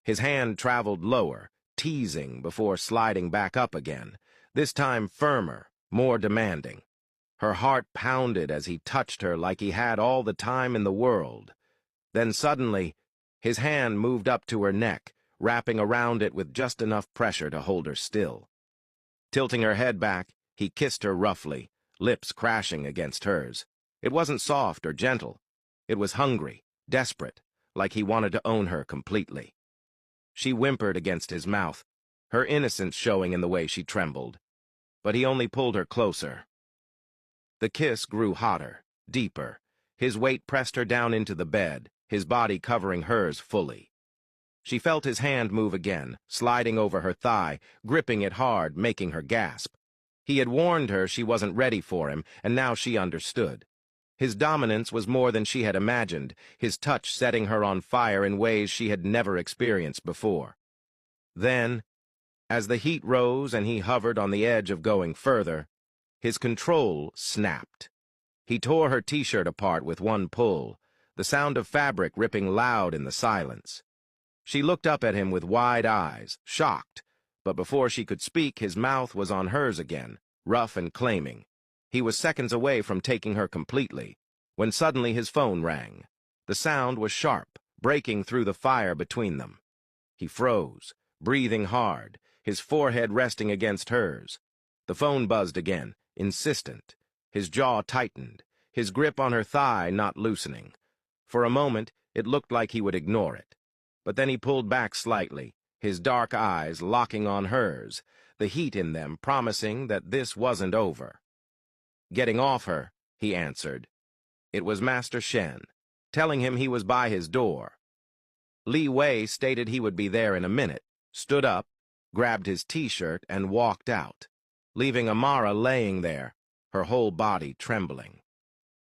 His hand traveled lower, teasing before sliding back up again, this time firmer, more demanding. Her heart pounded as he touched her like he had all the time in the world. Then suddenly, his hand moved up to her neck, wrapping around it with just enough pressure to hold her still. Tilting her head back, he kissed her roughly, lips crashing against hers. It wasn't soft or gentle. It was hungry, desperate, like he wanted to own her completely. She whimpered against his mouth, her innocence showing in the way she trembled. But he only pulled her closer. The kiss grew hotter, deeper. His weight pressed her down into the bed, his body covering hers fully. She felt his hand move again, sliding over her thigh, gripping it hard, making her gasp. He had warned her she wasn't ready for him, and now she understood. His dominance was more than she had imagined, his touch setting her on fire in ways she had never experienced before. Then, as the heat rose and he hovered on the edge of going further, his control snapped. He tore her t-shirt apart with one pull, the sound of fabric ripping loud in the silence. She looked up at him with wide eyes, shocked, but before she could speak, his mouth was on hers again, rough and claiming. He was seconds away from taking her completely, when suddenly his phone rang. The sound was sharp, breaking through the fire between them. He froze, breathing hard, his forehead resting against hers. The phone buzzed again, insistent. His jaw tightened, his grip on her thigh not loosening. For a moment, it looked like he would ignore it. But then he pulled back slightly, his dark eyes locking on hers, the heat in them promising that this wasn't over. Getting off her, he answered. It was Master Shen, telling him he was by his door. Liwei stated he would be there in a minute, stood up, grabbed his t-shirt, and walked out, leaving Amara laying there, her whole body trembling.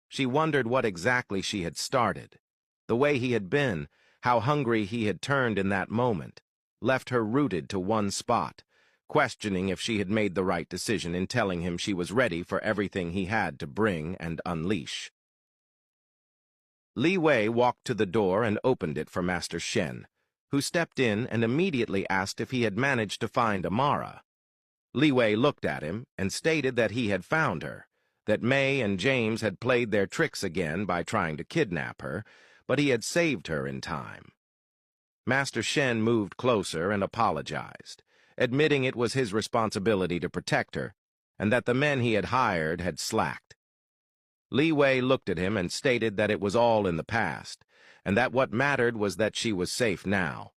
She wondered what exactly she had started. The way he had been, how hungry he had turned in that moment, left her rooted to one spot, questioning if she had made the right decision in telling him she was ready for everything he had to bring and unleash. Liwei walked to the door and opened it for Master Shen, who stepped in and immediately asked if he had managed to find Amara. Liwei looked at him and stated that he had found her, that May and James had played their tricks again by trying to kidnap her, but he had saved her in time. Master Shen moved closer and apologized, admitting it was his responsibility to protect her, and that the men he had hired had slacked. Liwei looked at him and stated that it was all in the past, and that what mattered was that she was safe now.